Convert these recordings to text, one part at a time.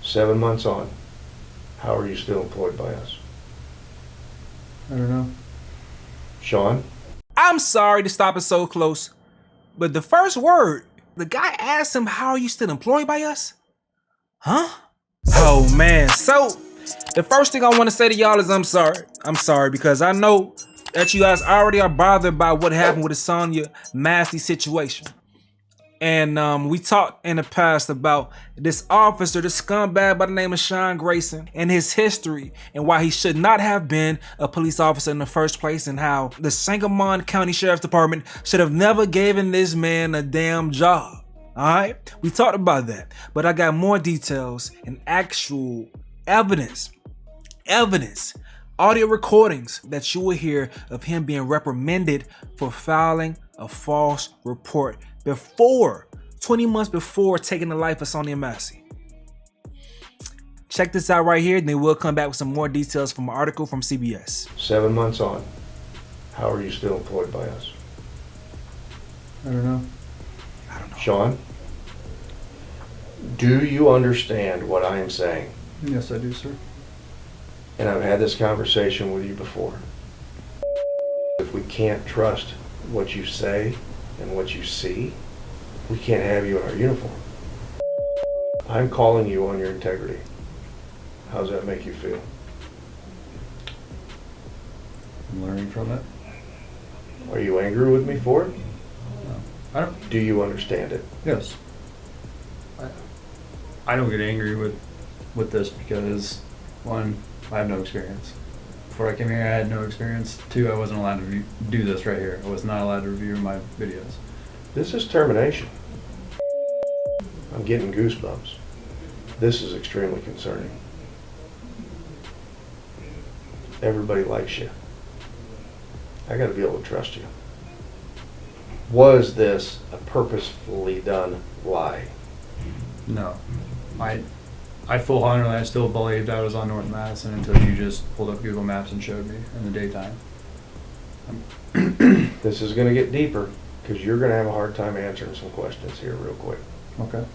7 months on, how are you still employed by us? I don't know. Sean? I'm sorry to stop it so close, but the first word, the guy asked him, how are you still employed by us? Huh? Oh man, so the first thing I want to say to y'all is I'm sorry. I'm sorry because I know that you guys already are bothered by what happened with the Sonya Massey situation. And we talked in the past about this officer, this scumbag by the name of Grayson, and his history and why he should not have been a police officer in the first place, and how the Sangamon County Sheriff's Department should have never given this man a damn job. Alright? We talked about that, but I got more details and actual evidence, audio recordings that you will hear of him being reprimanded for filing a false report before 20 months before taking the life of Sonya Massey. Check this out right here, then we'll come back with some more details from an article from CBS. 7 months on, how are you still employed by us? I don't know. Sean? Do you understand what I am saying? Yes, I do, sir. And I've had this conversation with you before. If we can't trust what you say and what you see, we can't have you in our uniform. I'm calling you on your integrity. How does that make you feel? I'm learning from it. Are you angry with me for it? No. I don't. Do you understand it? Yes. I don't get angry with this because, one, I have no experience. Before I came here, I had no experience. Two, I wasn't allowed to do this right here. I was not allowed to review my videos. This is termination. I'm getting goosebumps. This is extremely concerning. Everybody likes you. I gotta be able to trust you. Was this a purposefully done lie? No. I full 100, I still believed I was on North Madison until you just pulled up Google Maps and showed me in the daytime. This is gonna get deeper because you're gonna have a hard time answering some questions here real quick. Okay.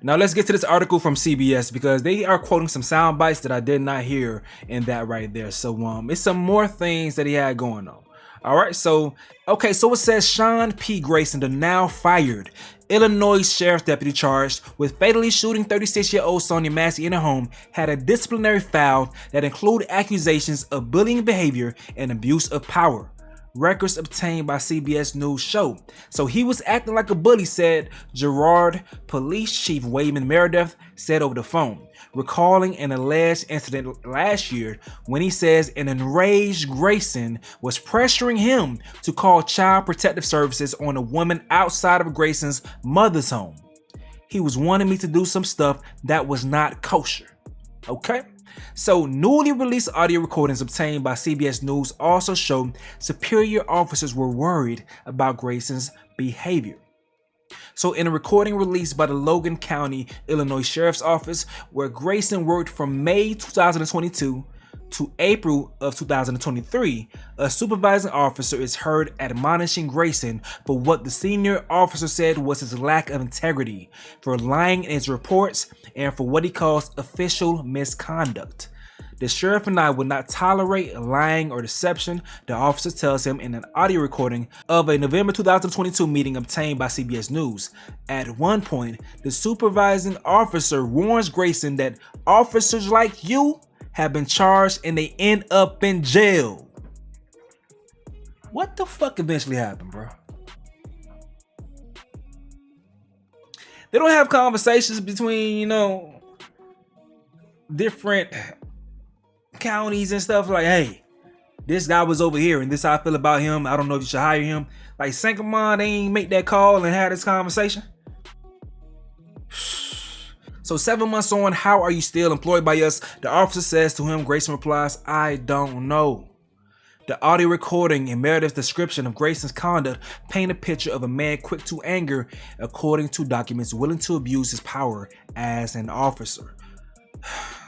Now let's get to this article from CBS because they are quoting some sound bites that I did not hear in that right there. So it's some more things that he had going on. All right, so it says Sean P. Grayson, the now fired Illinois sheriff's deputy charged with fatally shooting 36-year-old Sonya Massey in her home, had a disciplinary file that included accusations of bullying behavior and abuse of power. Records obtained by CBS News show. So he was acting like a bully, said Girard Police Chief Wayman Meredith said over the phone, recalling an alleged incident last year when he says an enraged Grayson was pressuring him to call Child Protective Services on a woman outside of Grayson's mother's home. He was wanting me to do some stuff that was not kosher. Okay? So newly released audio recordings obtained by CBS News also show superior officers were worried about Grayson's behavior. So in a recording released by the Logan County, Illinois Sheriff's Office, where Grayson worked from May 2022 to April of 2023, a supervising officer is heard admonishing Grayson for what the senior officer said was his lack of integrity, for lying in his reports, and for what he calls official misconduct. The sheriff and I would not tolerate lying or deception, the officer tells him in an audio recording of a November 2022 meeting obtained by CBS News. At one point, the supervising officer warns Grayson that officers like you have been charged and they end up in jail. What the fuck eventually happened, bro? They don't have conversations between, different counties and stuff like, hey, this guy was over here and this how I feel about him. I don't know if you should hire him. Like Sangamon, they ain't make that call and have this conversation. So 7 months on, how are you still employed by us? The officer says to him, Grayson replies, I don't know. The audio recording and Meredith's description of Grayson's conduct paint a picture of a man quick to anger, according to documents willing to abuse his power as an officer.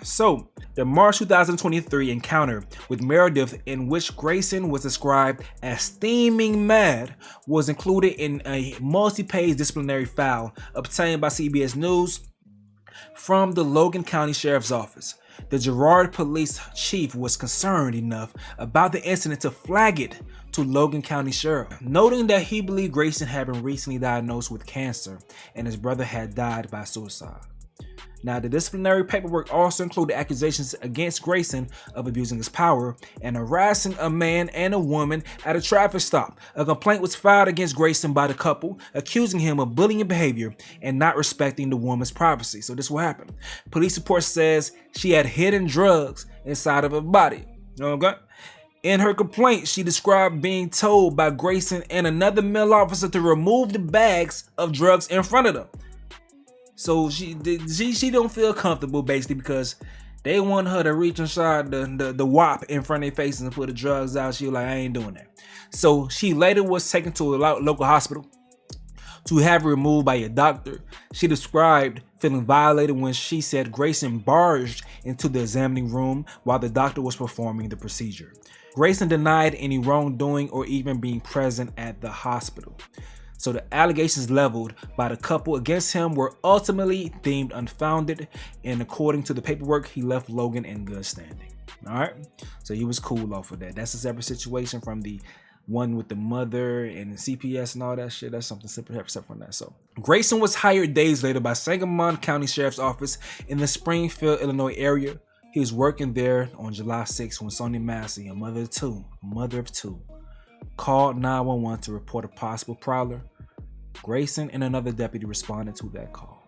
So, the March 2023 encounter with Meredith, in which Grayson was described as steaming mad, was included in a multi-page disciplinary file obtained by CBS News. from the Logan County Sheriff's Office. The Girard police chief was concerned enough about the incident to flag it to Logan County Sheriff, noting that he believed Grayson had been recently diagnosed with cancer and his brother had died by suicide. Now, the disciplinary paperwork also included accusations against Grayson of abusing his power and harassing a man and a woman at a traffic stop. A complaint was filed against Grayson by the couple, accusing him of bullying behavior and not respecting the woman's privacy. So this is what happened. Police report says she had hidden drugs inside of her body. Okay? In her complaint, she described being told by Grayson and another male officer to remove the bags of drugs in front of them. So she don't feel comfortable basically because they want her to reach inside the WAP in front of their faces and put the drugs out. She was like, I ain't doing that. So she later was taken to a local hospital to have removed by a doctor. She described feeling violated when she said Grayson barged into the examining room while the doctor was performing the procedure. Grayson denied any wrongdoing or even being present at the hospital. So the allegations leveled by the couple against him were ultimately deemed unfounded, and according to the paperwork, he left Logan in good standing. All right, so he was cool off of that. That's a separate situation from the one with the mother and the CPS and all that shit. That's something separate from that. So Grayson was hired days later by Sangamon County Sheriff's Office in the Springfield, Illinois area. He was working there on July 6th when Sonya Massey, a mother of two, called 911 to report a possible prowler. Grayson and another deputy responded to that call,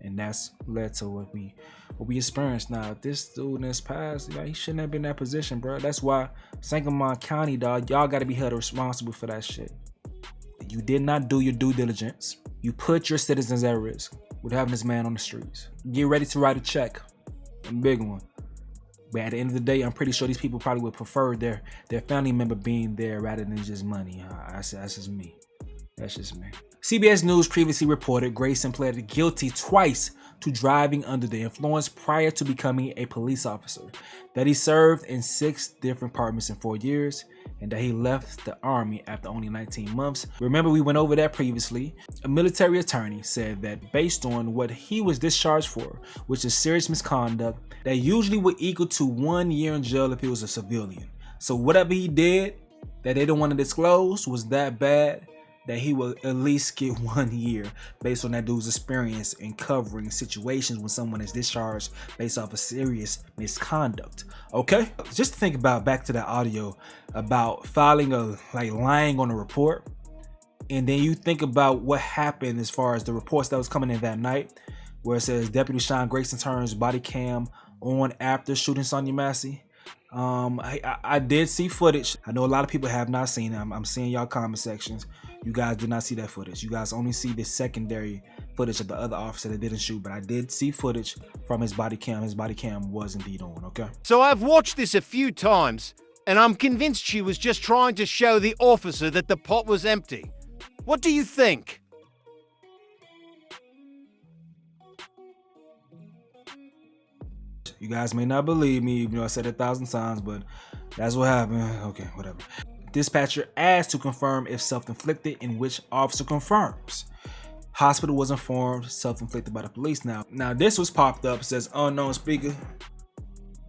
and that's led to what we experienced. Now, this dude in his past, he shouldn't have been in that position, bro. That's why Sangamon County, dog, y'all got to be held responsible for that shit. You did not do your due diligence. You put your citizens at risk with having this man on the streets. Get ready to write a check, a big one. But at the end of the day, I'm pretty sure these people probably would prefer their family member being there rather than just money. That's just me. That's just me. CBS News previously reported Grayson pleaded guilty twice to driving under the influence prior to becoming a police officer, that he served in 6 different departments in 4 years, and that he left the Army after only 19 months. Remember, we went over that previously. A military attorney said that based on what he was discharged for, which is serious misconduct, that usually would equal to 1 year in jail if he was a civilian. So whatever he did that they don't want to disclose was that bad that he will at least get 1 year based on that dude's experience in covering situations when someone is discharged based off of serious misconduct. Okay, just think about back to that audio about filing lying on a report, and then you think about what happened as far as the reports that was coming in that night, where it says Deputy Sean Grayson turns body cam on after shooting Sonya Massey. I did see footage. I know a lot of people have not seen it. I'm seeing y'all comment sections. You guys did not see that footage. You guys only see the secondary footage of the other officer that didn't shoot, but I did see footage from his body cam. His body cam was indeed on, okay? So I've watched this a few times, and I'm convinced she was just trying to show the officer that the pot was empty. What do you think? You guys may not believe me, even though I said it 1,000 times, but that's what happened. Okay, whatever. Dispatcher asked to confirm if self-inflicted, in which officer confirms. Hospital was informed self-inflicted by the police. Now this was popped up. It says unknown speaker,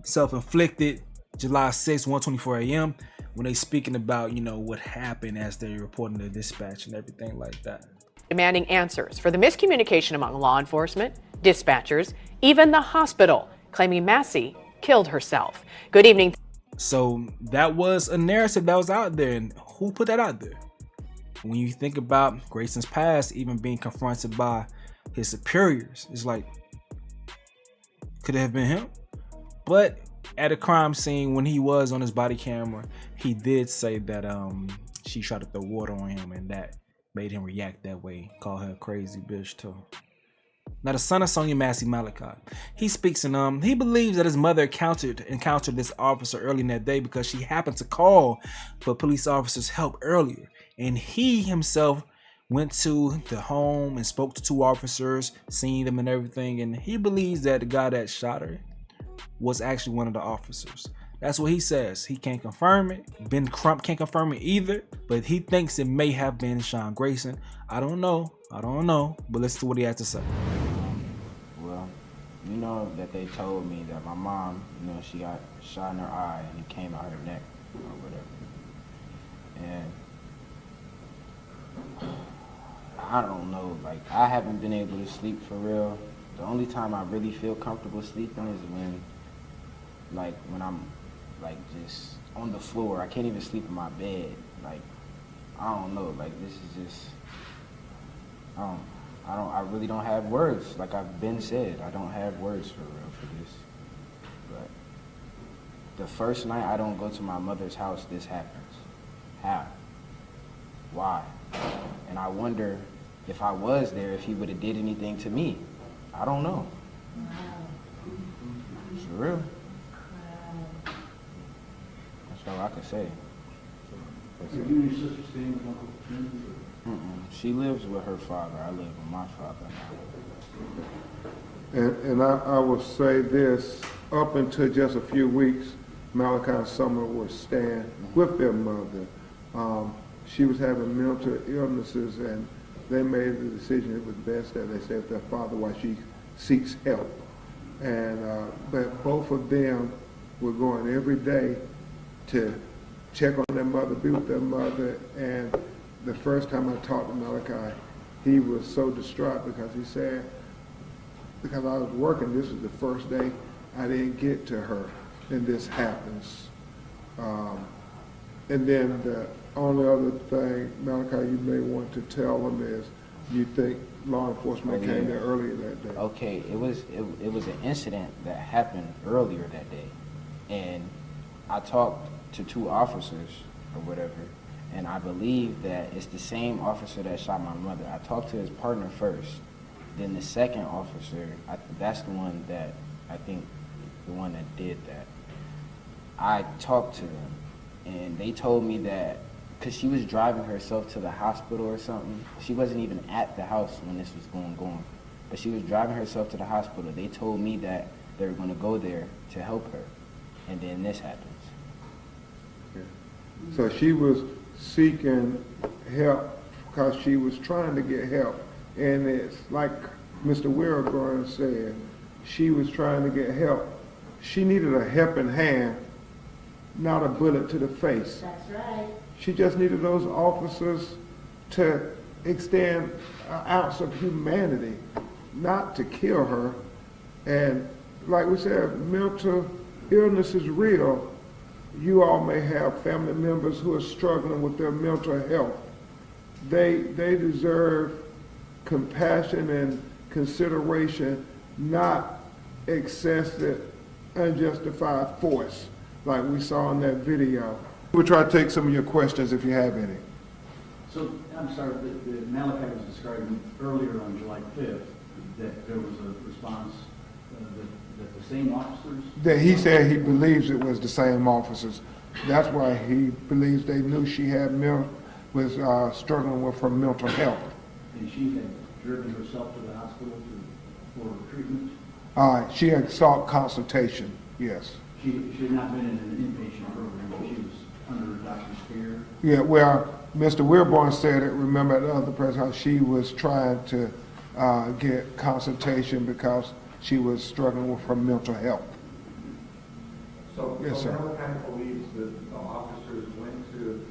self-inflicted, July 6, 1:24 a.m. when they speaking about, what happened as they reporting the dispatch and everything like that. Demanding answers for the miscommunication among law enforcement, dispatchers, even the hospital, claiming Massey killed herself. Good evening. So that was a narrative that was out there, and who put that out there? When you think about Grayson's past, even being confronted by his superiors, it's like, could it have been him? But at a crime scene, when he was on his body camera, he did say that she tried to throw water on him, and that made him react that way. Call her a crazy bitch too. Now, the son of Sonya Massey, Malachi, he speaks and he believes that his mother encountered this officer early in that day because she happened to call for police officers' help earlier, and he himself went to the home and spoke to 2 officers, seen them and everything, and he believes that the guy that shot her was actually one of the officers. That's what he says. He can't confirm it. Ben Crump can't confirm it either, but he thinks it may have been Sean Grayson. I don't know, but listen to what he has to say. Well, You know that they told me that my mom, you know, she got shot in her eye and it came out her neck or whatever. And I don't know, like, I haven't been able to sleep for real. The only time I really feel comfortable sleeping is when I'm, like, just on the floor. I can't even sleep in my bed. Like, I don't know, like, this is just, I really don't have words. Like I've been said, I don't have words for real for this. But the first night I don't go to my mother's house, this happens. How? Why? And I wonder if I was there, if he would have did anything to me. I don't know. It's real. That's all I can say. You and your sister staying with Uncle Jim? She lives with her father. I live with my father now. And I will say this, up until just a few weeks, Malachi and Summer were staying with their mother. She was having mental illnesses, and they made the decision it was best that they stay with their father while she seeks help. And but both of them were going every day to check on their mother, be with their mother. And the first time I talked to Malachi, he was so distraught because he said, because I was working, this is the first day I didn't get to her, and this happens. And then the only other thing, Malachi, you may want to tell them is, you think law enforcement came there earlier that day? Okay, it was an incident that happened earlier that day, and I talked to 2 officers or whatever, and I believe that it's the same officer that shot my mother. I talked to his partner first, then the second officer, that's the one that, I think, the one that did that. I talked to them, and they told me that, because she was driving herself to the hospital or something, she wasn't even at the house when this was going on, but she was driving herself to the hospital. They told me that they were going to go there to help her, and then this happens. So she was seeking help because she was trying to get help. And it's like Mr. Wilburn said, she was trying to get help. She needed a helping hand, not a bullet to the face. That's right. She just needed those officers to extend an ounce of humanity, not to kill her. And like we said, mental illness is real. You all may have family members who are struggling with their mental health. They deserve compassion and consideration, not excessive, unjustified force like we saw in that video. We'll try to take some of your questions if you have any. So, I'm sorry, the Malachi was describing earlier on July 5th that there was a response that the same officers? That he said he believes it was the same officers. That's why he believes they knew she had was struggling with her mental health. And she had driven herself to the hospital for treatment? She had sought consultation, yes. She had not been in an inpatient program, but she was under a doctor's care? Yeah, well, Mr. Wilborn said it, remember at the other press how she was trying to get consultation because she was struggling with her mental health. So, yes, sir. Malachi believes that the officers went to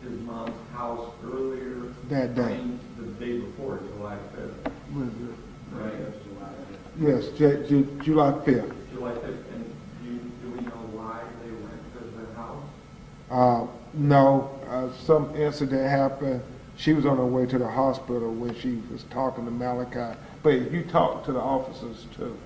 his mom's house earlier That day. The day before, July 5th. Right? Yes, July 5th. July 5th. And do we know why they went to the house? No, some incident happened. She was on her way to the hospital when she was talking to Malachi. But you talked to the officers too.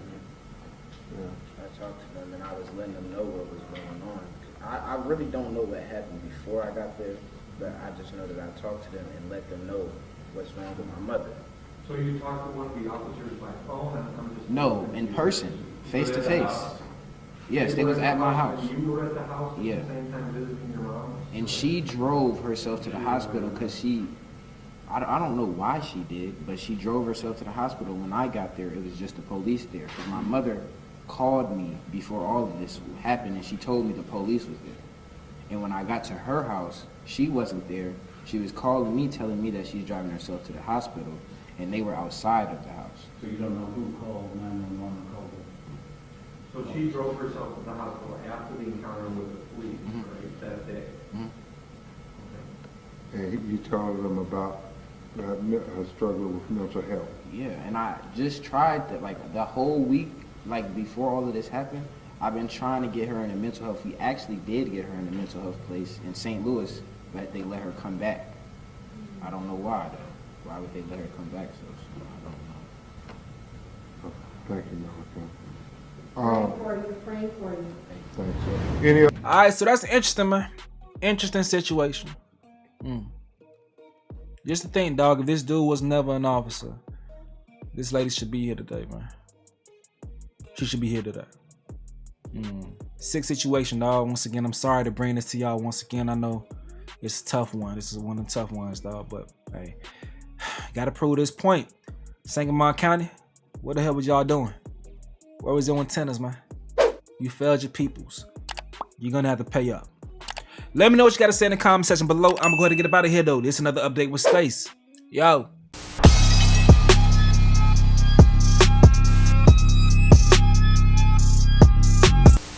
Yeah. I talked to them and I was letting them know what was going on. I really don't know what happened before I got there, but I just know that I talked to them and let them know what's wrong with my mother. So you talked to one of the officers by phone? No, in person, face to face. Yes, they was at my house. You were at the house at yeah. the same time visiting your mom? And she drove herself to the hospital because I don't know why she did, but she drove herself to the hospital. When I got there, it was just the police there. Because my mother called me before all of this happened, and she told me the police was there. And when I got to her house, she wasn't there. She was calling me, telling me that she's driving herself to the hospital, and they were outside of the house. So you don't know who called 911 or called the So she drove herself to the hospital after the encounter with the police, right, that day? And you told them about her struggle with mental health. Yeah, and I just tried to, like, the whole week, like, before all of this happened, I've been trying to get her in a mental health. We actually did get her in a mental health place in St. Louis, but they let her come back. I don't know why, though. Why would they let her come back so soon? I don't know. Thank you, Malachi. Praying for you. Thanks, sir. Any other? All right, so that's interesting, man. Interesting situation. Just to think, dog, if this dude was never an officer, this lady should be here today, man. She should be here today. Sick situation, dog. Once again, I'm sorry to bring this to y'all. Once again, I know it's a tough one. This is one of the tough ones, dog. But hey, gotta prove this point. Sangamon County, what the hell was y'all doing? Where was your antennas, man? You failed your peoples. You're gonna have to pay up. Let me know what you gotta say in the comment section below. I'm gonna go ahead and get up out of here, though. This is another update with Space. Yo.